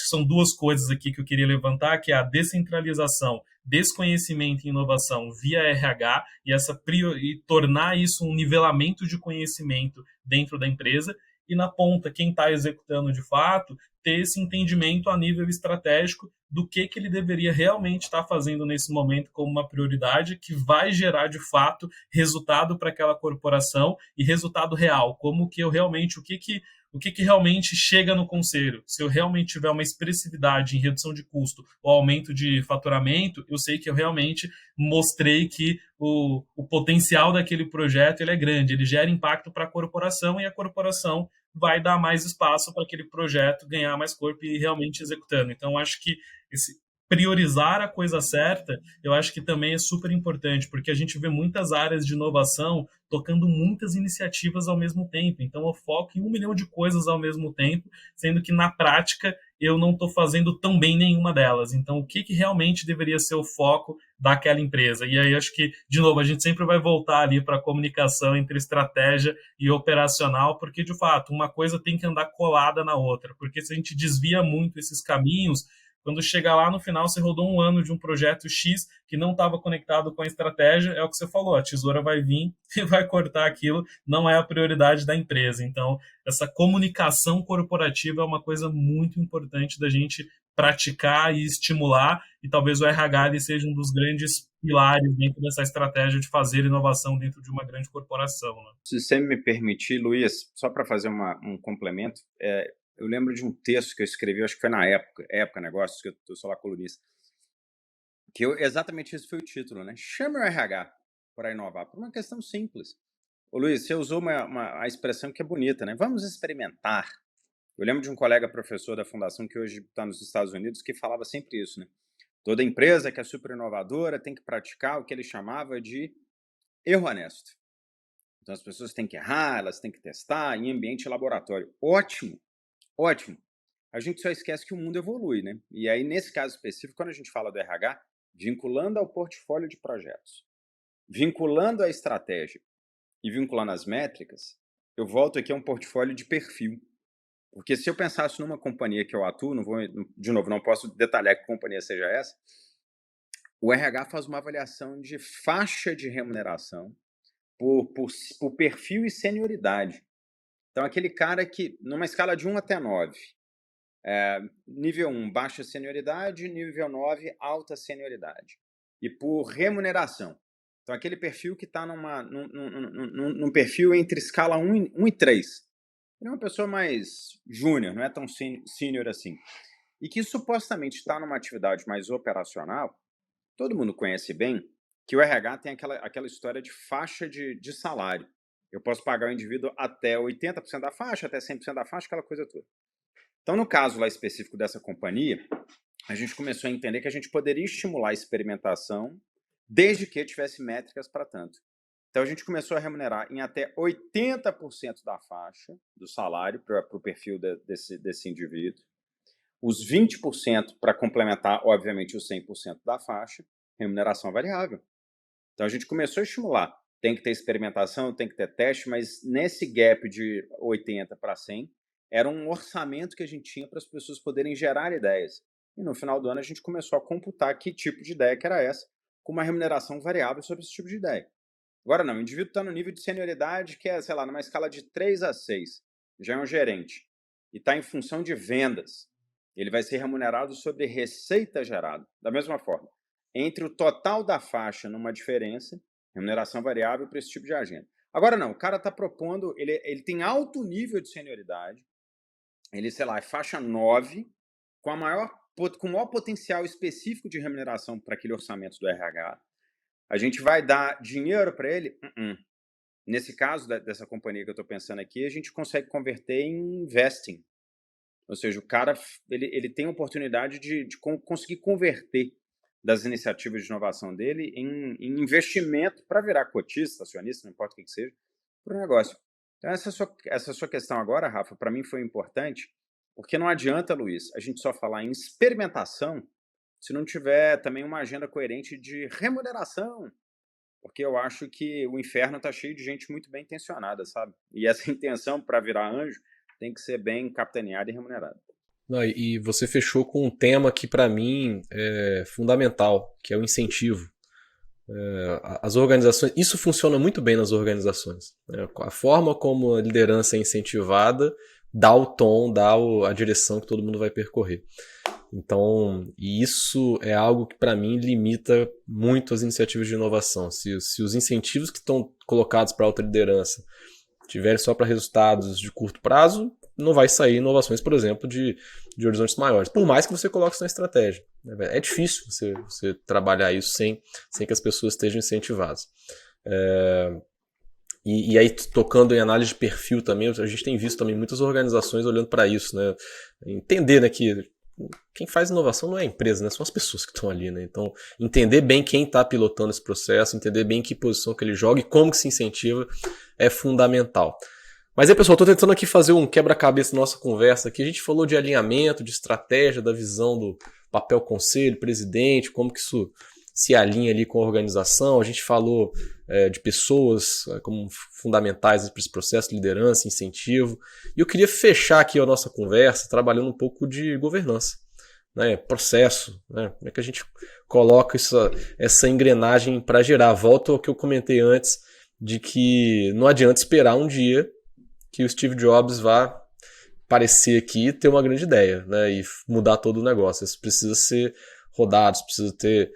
são 2 coisas aqui que eu queria levantar, que é a descentralização, desconhecimento e inovação via RH, e tornar isso um nivelamento de conhecimento dentro da empresa, e na ponta, quem está executando de fato, ter esse entendimento a nível estratégico do que ele deveria realmente estar fazendo nesse momento como uma prioridade que vai gerar, de fato, resultado para aquela corporação, e resultado real, como que eu realmente, o que realmente chega no conselho. Se eu realmente tiver uma expressividade em redução de custo ou aumento de faturamento, eu sei que eu realmente mostrei que o potencial daquele projeto ele é grande, ele gera impacto para a corporação, e a corporação vai dar mais espaço para aquele projeto ganhar mais corpo e ir realmente executando. Então, acho que priorizar a coisa certa, eu acho que também é super importante, porque a gente vê muitas áreas de inovação tocando muitas iniciativas ao mesmo tempo. Então, eu foco em 1 milhão de coisas ao mesmo tempo, sendo que, na prática, eu não estou fazendo tão bem nenhuma delas. Então, o que realmente deveria ser o foco daquela empresa? E aí, acho que, de novo, a gente sempre vai voltar ali para a comunicação entre estratégia e operacional, porque, de fato, uma coisa tem que andar colada na outra, porque se a gente desvia muito esses caminhos, quando chega lá no final, você rodou 1 ano de um projeto X que não estava conectado com a estratégia, é o que você falou, a tesoura vai vir e vai cortar aquilo, não é a prioridade da empresa. Então, essa comunicação corporativa é uma coisa muito importante da gente praticar e estimular, e talvez o RH ele seja um dos grandes pilares dentro dessa estratégia de fazer inovação dentro de uma grande corporação, né? Se você me permitir, Luiz, só para fazer um complemento, eu lembro de um texto que eu escrevi, acho que foi na Época Negócios, que eu sou lá colunista, que exatamente esse foi o título, né? Chame o RH para inovar, por uma questão simples. Ô, Luiz, você usou a expressão que é bonita, né? Vamos experimentar. Eu lembro de um colega professor da fundação que hoje está nos Estados Unidos que falava sempre isso, né? Toda empresa que é super inovadora tem que praticar o que ele chamava de erro honesto. Então as pessoas têm que errar, elas têm que testar em ambiente laboratório. Ótimo, ótimo. A gente só esquece que o mundo evolui, né? E aí, nesse caso específico, quando a gente fala do RH, vinculando ao portfólio de projetos, vinculando à estratégia e vinculando às métricas, eu volto aqui a um portfólio de perfil. Porque se eu pensasse numa companhia que eu atuo, de novo, não posso detalhar que companhia seja essa, o RH faz uma avaliação de faixa de remuneração por perfil e senioridade. Então, aquele cara que, numa escala de 1 até 9, Nível 1, baixa senioridade, nível 9, alta senioridade. E por remuneração. Então, aquele perfil que está num perfil entre escala 1 e 3. Ele é uma pessoa mais júnior, não é tão sênior assim. E que supostamente está numa atividade mais operacional. Todo mundo conhece bem que o RH tem aquela história de faixa de salário. Eu posso pagar o indivíduo até 80% da faixa, até 100% da faixa, aquela coisa toda. Então, no caso lá específico dessa companhia, a gente começou a entender que a gente poderia estimular a experimentação desde que tivesse métricas para tanto. Então, a gente começou a remunerar em até 80% da faixa do salário para o perfil desse indivíduo, os 20% para complementar, obviamente, os 100% da faixa, remuneração variável. Então, a gente começou a estimular. Tem que ter experimentação, tem que ter teste, mas nesse gap de 80 para 100, era um orçamento que a gente tinha para as pessoas poderem gerar ideias. E no final do ano, a gente começou a computar que tipo de ideia que era essa, com uma remuneração variável sobre esse tipo de ideia. Agora não, o indivíduo está no nível de senioridade que é, sei lá, numa escala de 3 a 6, já é um gerente, e está em função de vendas. Ele vai ser remunerado sobre receita gerada. Da mesma forma, entre o total da faixa numa diferença, remuneração variável para esse tipo de agenda. Agora não, o cara está propondo, ele tem alto nível de senioridade, ele, sei lá, é faixa 9, com o maior potencial específico de remuneração para aquele orçamento do RH. A gente vai dar dinheiro para ele? Nesse caso dessa companhia que eu estou pensando aqui, a gente consegue converter em investing. Ou seja, o cara ele tem a oportunidade de conseguir converter das iniciativas de inovação dele em investimento para virar cotista, acionista, não importa o que seja, para o negócio. Então, essa sua questão agora, Rafa, para mim foi importante, porque não adianta, Luiz, a gente só falar em experimentação se não tiver também uma agenda coerente de remuneração, porque eu acho que o inferno está cheio de gente muito bem intencionada, sabe? E essa intenção para virar anjo tem que ser bem capitaneada e remunerada. Não, e você fechou com um tema que para mim é fundamental, que é o incentivo. As organizações, isso funciona muito bem nas organizações. A forma como a liderança é incentivada dá o tom, dá a direção que todo mundo vai percorrer. Então, isso é algo que para mim limita muito as iniciativas de inovação. Se os incentivos que estão colocados para alta liderança tiverem só para resultados de curto prazo, não vai sair inovações, por exemplo, de horizontes maiores. Por mais que você coloque isso na estratégia. É difícil você trabalhar isso sem que as pessoas estejam incentivadas. E aí, tocando em análise de perfil também, a gente tem visto também muitas organizações olhando para isso, né? Entender, né, que quem faz inovação não é a empresa, né? São as pessoas que estão ali, né? Então, entender bem quem está pilotando esse processo, entender bem que posição que ele joga e como que se incentiva é fundamental. Mas aí, pessoal, estou tentando aqui fazer um quebra-cabeça na nossa conversa aqui. A gente falou de alinhamento, de estratégia, da visão do papel conselho, presidente, como que isso se alinha ali com a organização. A gente falou de pessoas como fundamentais para esse processo, liderança, incentivo. E eu queria fechar aqui a nossa conversa trabalhando um pouco de governança, né? Processo, né? Como é que a gente coloca essa engrenagem para gerar? Volto ao que eu comentei antes, de que não adianta esperar um dia que o Steve Jobs vá aparecer aqui e ter uma grande ideia, né? E mudar todo o negócio. Isso precisa ser rodado, precisa ter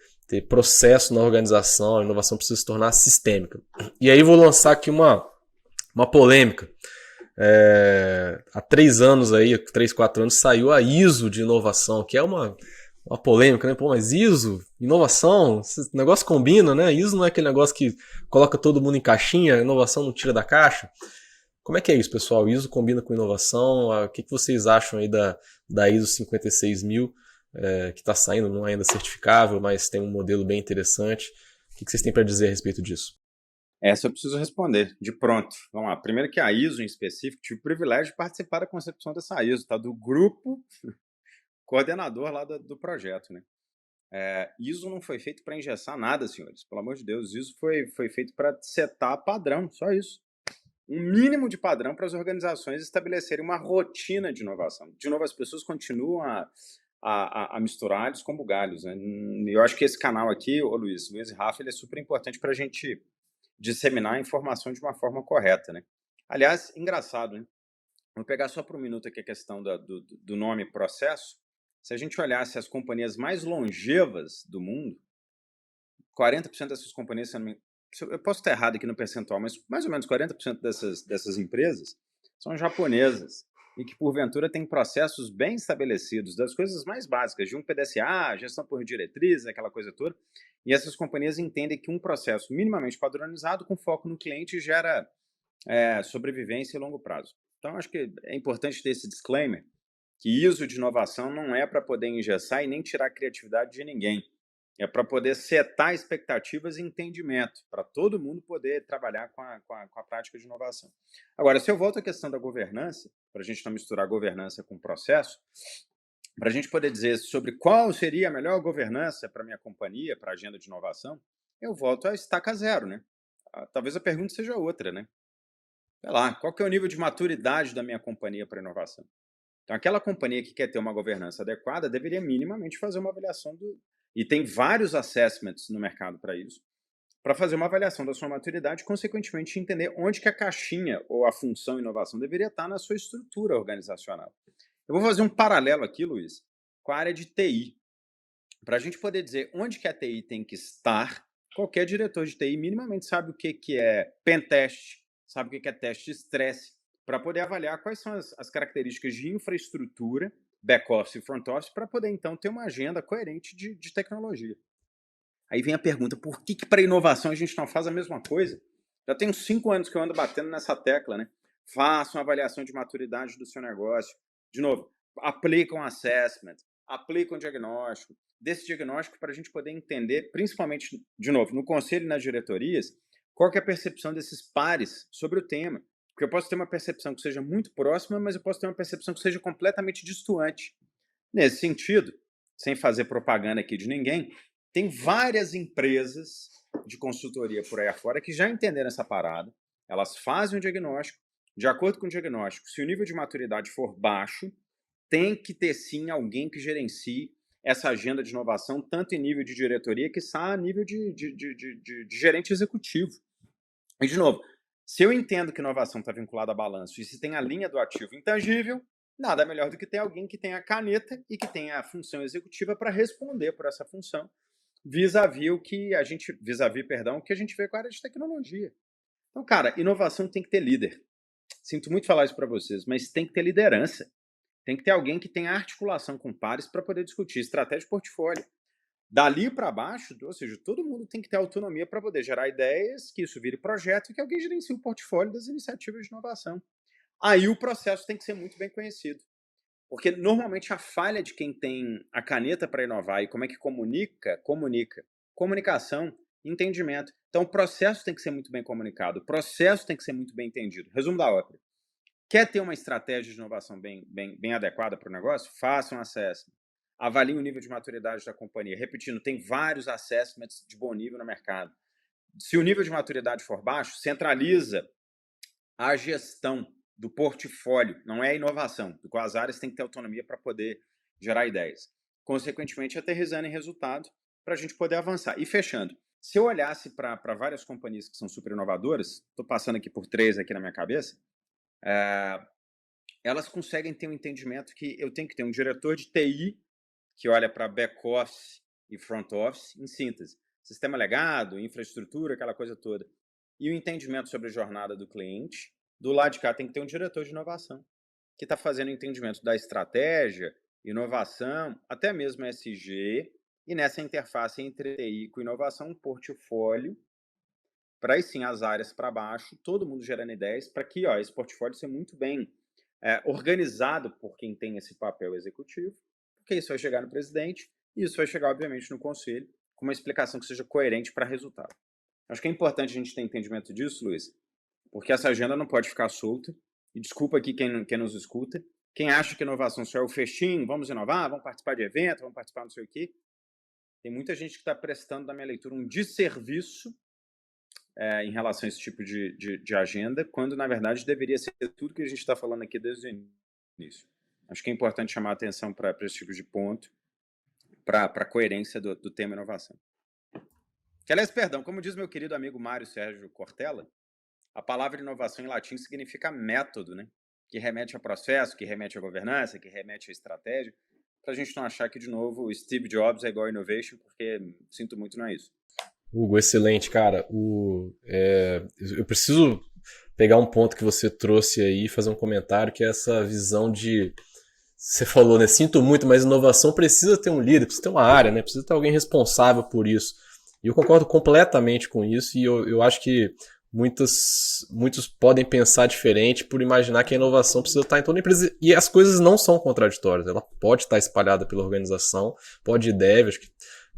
processo na organização, a inovação precisa se tornar sistêmica. E aí vou lançar aqui uma polêmica. Há 3 anos aí, 3, 4 anos, saiu a ISO de inovação, que é uma polêmica, né? Pô, mas ISO, inovação, esse negócio combina, né? ISO não é aquele negócio que coloca todo mundo em caixinha, inovação não tira da caixa. Como é que é isso, pessoal? ISO combina com inovação? O que vocês acham aí da ISO 56000, que está saindo, não é ainda certificável, mas tem um modelo bem interessante. O que vocês têm para dizer a respeito disso? Essa eu preciso responder, de pronto. Vamos lá. Primeiro que a ISO, em específico, tive o privilégio de participar da concepção dessa ISO, tá? Do grupo coordenador lá do projeto, né? ISO não foi feito para engessar nada, senhores. Pelo amor de Deus, ISO foi feito para setar padrão, só isso. Um mínimo de padrão para as organizações estabelecerem uma rotina de inovação. De novo, as pessoas continuam a misturar alhos com bugalhos, né? Eu acho que esse canal aqui, o Luiz e Rafa, ele é super importante para a gente disseminar a informação de uma forma correta, né? Aliás, engraçado, né? Vou pegar só por um minuto aqui a questão do nome processo. Se a gente olhasse as companhias mais longevas do mundo, 40% dessas companhias, eu posso estar errado aqui no percentual, mas mais ou menos 40% dessas empresas são japonesas e que, porventura, têm processos bem estabelecidos, das coisas mais básicas, de um PDCA, gestão por diretrizes, aquela coisa toda. E essas companhias entendem que um processo minimamente padronizado, com foco no cliente, gera sobrevivência e longo prazo. Então, acho que é importante ter esse disclaimer, que ISO de inovação não é para poder engessar e nem tirar a criatividade de ninguém. É para poder setar expectativas e entendimento, para todo mundo poder trabalhar com a prática de inovação. Agora, se eu volto à questão da governança, para a gente não misturar governança com processo, para a gente poder dizer sobre qual seria a melhor governança para a minha companhia, para a agenda de inovação, eu volto à estaca zero, né? Talvez a pergunta seja outra, né? Sei lá, qual que é o nível de maturidade da minha companhia para inovação? Então, aquela companhia que quer ter uma governança adequada deveria minimamente fazer uma avaliação e tem vários assessments no mercado para isso, para fazer uma avaliação da sua maturidade e, consequentemente, entender onde que a caixinha ou a função inovação deveria estar na sua estrutura organizacional. Eu vou fazer um paralelo aqui, Luiz, com a área de TI. Para a gente poder dizer onde que a TI tem que estar, qualquer diretor de TI minimamente sabe o que é pentest, sabe o que é teste de estresse, para poder avaliar quais são as características de infraestrutura, back-office e front-office, para poder, então, ter uma agenda coerente de tecnologia. Aí vem a pergunta, por que para inovação a gente não faz a mesma coisa? Já tem uns 5 anos que eu ando batendo nessa tecla, né? Faça uma avaliação de maturidade do seu negócio. De novo, aplica um assessment, aplica um diagnóstico. Desse diagnóstico, para a gente poder entender, principalmente, de novo, no conselho e nas diretorias, qual que é a percepção desses pares sobre o tema. Porque eu posso ter uma percepção que seja muito próxima, mas eu posso ter uma percepção que seja completamente distante. Nesse sentido, sem fazer propaganda aqui de ninguém, tem várias empresas de consultoria por aí afora que já entenderam essa parada, elas fazem o diagnóstico, de acordo com o diagnóstico, se o nível de maturidade for baixo, tem que ter sim alguém que gerencie essa agenda de inovação, tanto em nível de diretoria que está a nível de gerente executivo. E, de novo, se eu entendo que inovação está vinculada a balanço e se tem a linha do ativo intangível, nada melhor do que ter alguém que tenha a caneta e que tenha a função executiva para responder por essa função, vis-à-vis o que a gente, o que a gente vê com a área de tecnologia. Então, cara, inovação tem que ter líder. Sinto muito falar isso para vocês, mas tem que ter liderança. Tem que ter alguém que tenha articulação com pares para poder discutir estratégia de portfólio. Dali para baixo, ou seja, todo mundo tem que ter autonomia para poder gerar ideias, que isso vire projeto e que alguém gerencie o portfólio das iniciativas de inovação. Aí o processo tem que ser muito bem conhecido. Porque normalmente a falha de quem tem a caneta para inovar e como é que comunica. Comunicação, entendimento. Então o processo tem que ser muito bem comunicado, o processo tem que ser muito bem entendido. Resumo da ópera. Quer ter uma estratégia de inovação bem adequada para o negócio? Faça um assessment. Avalie o nível de maturidade da companhia. Repetindo, tem vários assessments de bom nível no mercado. Se o nível de maturidade for baixo, centraliza a gestão do portfólio, não é a inovação. As áreas têm que ter autonomia para poder gerar ideias. Consequentemente, aterrissando em resultado para a gente poder avançar. E fechando, se eu olhasse para várias companhias que são super inovadoras, estou passando aqui por 3 aqui na minha cabeça, elas conseguem ter um entendimento que eu tenho que ter um diretor de TI que olha para back-office e front-office, em síntese. Sistema legado, infraestrutura, aquela coisa toda. E o entendimento sobre a jornada do cliente. Do lado de cá tem que ter um diretor de inovação, que está fazendo o entendimento da estratégia, inovação, até mesmo SG, e nessa interface entre TI com inovação, um portfólio, para aí sim as áreas para baixo, todo mundo gerando ideias, para que esse portfólio seja muito bem organizado por quem tem esse papel executivo, porque isso vai chegar no presidente e isso vai chegar, obviamente, no conselho, com uma explicação que seja coerente para resultado. Acho que é importante a gente ter entendimento disso, Luiz, porque essa agenda não pode ficar solta. E desculpa aqui quem nos escuta. Quem acha que inovação só é o festim, vamos inovar, vamos participar de evento, vamos participar não sei o quê. Tem muita gente que está prestando, na minha leitura, um desserviço em relação a esse tipo de agenda, quando, na verdade, deveria ser tudo que a gente está falando aqui desde o início. Acho que é importante chamar a atenção para esse tipo de ponto, para a coerência do tema inovação. Que, aliás, perdão, como diz meu querido amigo Mário Sérgio Cortella, a palavra inovação em latim significa método, né? que remete a processo, que remete a governança, que remete a estratégia, para a gente não achar que, de novo, o Steve Jobs é igual a innovation, porque, sinto muito, não é isso. Hugo, excelente, cara. Eu preciso pegar um ponto que você trouxe aí e fazer um comentário, que é essa visão de... Você falou, né? Sinto muito, mas inovação precisa ter um líder, precisa ter uma área, né? Precisa ter alguém responsável por isso. E eu concordo completamente com isso, e eu acho que muitos podem pensar diferente por imaginar que a inovação precisa estar em toda a empresa. E as coisas não são contraditórias. Ela pode estar espalhada pela organização, pode e deve. Acho que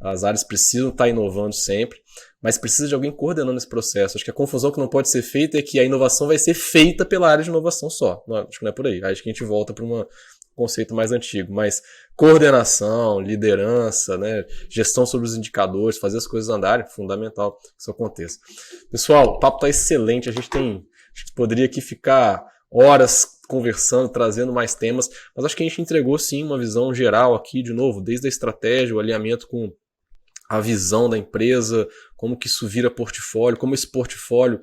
as áreas precisam estar inovando sempre, mas precisa de alguém coordenando esse processo. Acho que a confusão que não pode ser feita é que a inovação vai ser feita pela área de inovação só. Não, acho que não é por aí. Acho que a gente volta para um conceito mais antigo, mas coordenação, liderança, né, gestão sobre os indicadores, fazer as coisas andarem, é fundamental que isso aconteça. Pessoal, o papo está excelente, acho que poderia aqui ficar horas conversando, trazendo mais temas, mas acho que a gente entregou sim uma visão geral aqui, de novo, desde a estratégia, o alinhamento com a visão da empresa, como que isso vira portfólio, como esse portfólio,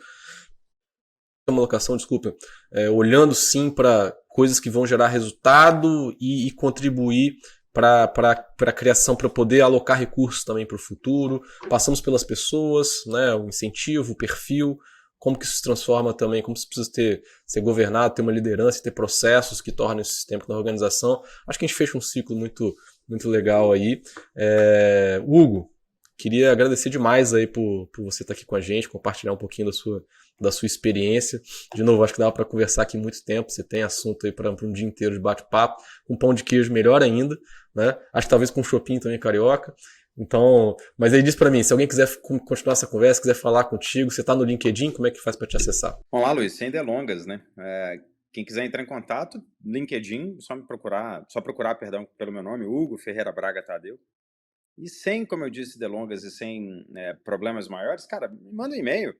uma alocação, desculpa, olhando sim para coisas que vão gerar resultado e contribuir para a criação, para poder alocar recursos também para o futuro. Passamos pelas pessoas, né, o incentivo, o perfil, como que isso se transforma também, como isso precisa ser governado, ter uma liderança, ter processos que tornem esse sistema na organização. Acho que a gente fecha um ciclo muito, muito legal aí. Hugo, queria agradecer demais aí por você estar aqui com a gente, compartilhar um pouquinho da sua experiência. De novo, acho que dava para conversar aqui muito tempo. Você tem assunto aí para um dia inteiro de bate-papo. Com pão de queijo, melhor ainda, né? Acho que talvez com shopping também carioca. Então, mas aí diz para mim, se alguém quiser continuar essa conversa, quiser falar contigo, você está no LinkedIn, como é que faz para te acessar? Vamos lá, Luiz, sem delongas, né? Quem quiser entrar em contato, LinkedIn, só procurar pelo meu nome, Hugo Ferreira Braga Tadeu. E sem, como eu disse, delongas e sem problemas maiores, cara, me manda um e-mail,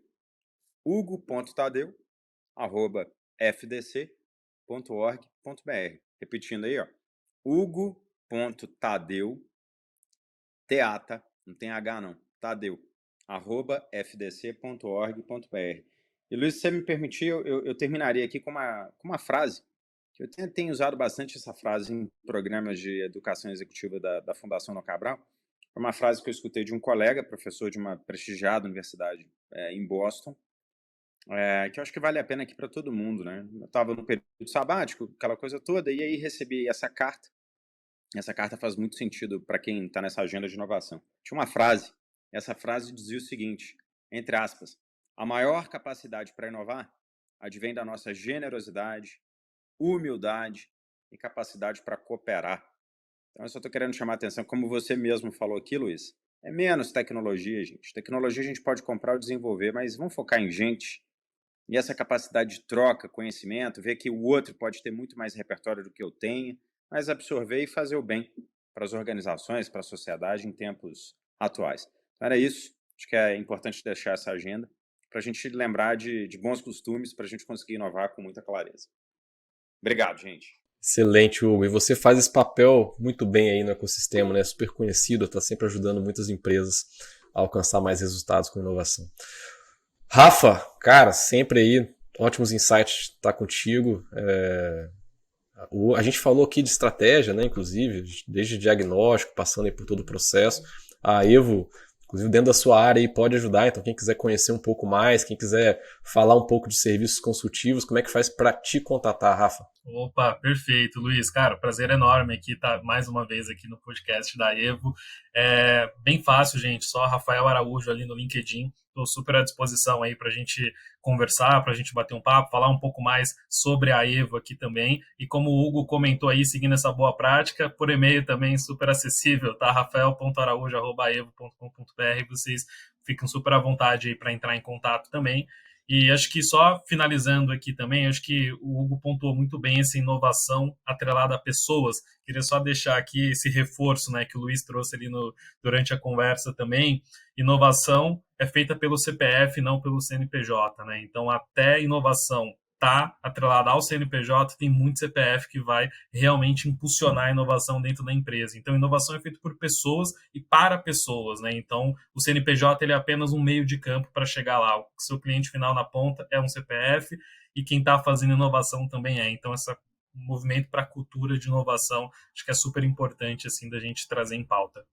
hugo.tadeu@fdc.org.br. Repetindo aí, ó, hugo.tadeu, teata, não tem H não, Tadeu, @fdc.org.br. E Luiz, se você me permitir, eu terminaria aqui com uma frase, que eu tenho usado bastante essa frase em programas de educação executiva da Fundação No Cabral. É uma frase que eu escutei de um colega, professor de uma prestigiada universidade em Boston, que eu acho que vale a pena aqui para todo mundo, né? Eu estava no período sabático, aquela coisa toda, e aí recebi essa carta. Essa carta faz muito sentido para quem está nessa agenda de inovação. Tinha uma frase, essa frase dizia o seguinte, entre aspas, a maior capacidade para inovar advém da nossa generosidade, humildade e capacidade para cooperar. Então, eu só estou querendo chamar a atenção, como você mesmo falou aqui, Luiz, é menos tecnologia, gente. Tecnologia a gente pode comprar ou desenvolver, mas vamos focar em gente. E essa capacidade de troca, conhecimento, ver que o outro pode ter muito mais repertório do que eu tenho, mas absorver e fazer o bem para as organizações, para a sociedade em tempos atuais. Então, era isso. Acho que é importante deixar essa agenda para a gente lembrar de bons costumes, para a gente conseguir inovar com muita clareza. Obrigado, gente. Excelente, Hugo. E você faz esse papel muito bem aí no ecossistema, né? Super conhecido, está sempre ajudando muitas empresas a alcançar mais resultados com inovação. Rafa, cara, sempre aí, ótimos insights estar contigo. A gente falou aqui de estratégia, né? Inclusive, desde diagnóstico, passando aí por todo o processo. A Evo, inclusive dentro da sua área, aí, pode ajudar. Então, quem quiser conhecer um pouco mais, quem quiser falar um pouco de serviços consultivos, como é que faz para te contatar, Rafa? Opa, perfeito, Luiz. Cara, prazer enorme aqui estar mais uma vez aqui no podcast da Evo. É bem fácil, gente, só Rafael Araújo ali no LinkedIn. Estou super à disposição aí para a gente conversar, para a gente bater um papo, falar um pouco mais sobre a Evo aqui também. E como o Hugo comentou aí, seguindo essa boa prática, por e-mail também super acessível, tá? rafael.araújo@evo.com.br. Vocês ficam super à vontade aí para entrar em contato também. E acho que só finalizando aqui também, acho que o Hugo pontuou muito bem essa inovação atrelada a pessoas. Queria só deixar aqui esse reforço, né, que o Luiz trouxe ali durante a conversa também. Inovação é feita pelo CPF, não pelo CNPJ, né? Então, até inovação está atrelada ao CNPJ, tem muito CPF que vai realmente impulsionar a inovação dentro da empresa. Então, inovação é feita por pessoas e para pessoas, né? Então, o CNPJ ele é apenas um meio de campo para chegar lá. O seu cliente final na ponta é um CPF e quem está fazendo inovação também é. Então, esse movimento para a cultura de inovação, acho que é super importante assim, da gente trazer em pauta.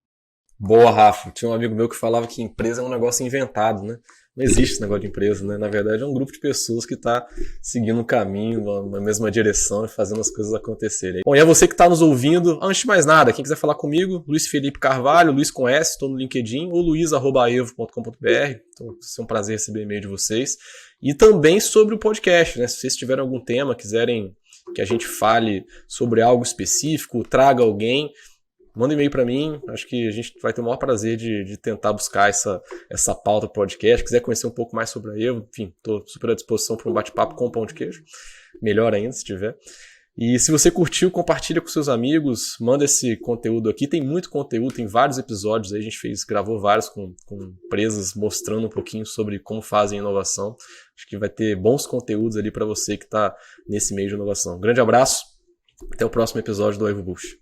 Boa, Rafa. Tinha um amigo meu que falava que empresa é um negócio inventado, né? Não existe esse negócio de empresa, né? Na verdade, é um grupo de pessoas que está seguindo um caminho, na mesma direção e fazendo as coisas acontecerem. Bom, e é você que está nos ouvindo. Antes de mais nada, quem quiser falar comigo, Luiz Felipe Carvalho, Luiz com S, estou no LinkedIn, ou luiz@aevo.com.br. Então, vai ser um prazer receber e-mail de vocês. E também sobre o podcast, né? Se vocês tiverem algum tema, quiserem que a gente fale sobre algo específico, traga alguém, manda um e-mail para mim, acho que a gente vai ter o maior prazer de tentar buscar essa pauta para o podcast. Quiser conhecer um pouco mais sobre a Evo, enfim, estou super à disposição para um bate-papo com pão de queijo, melhor ainda se tiver. E se você curtiu, compartilha com seus amigos, manda esse conteúdo aqui, tem muito conteúdo, tem vários episódios aí, a gente gravou vários com empresas mostrando um pouquinho sobre como fazem inovação. Acho que vai ter bons conteúdos ali para você que está nesse meio de inovação. Um grande abraço, até o próximo episódio do Evo Bush.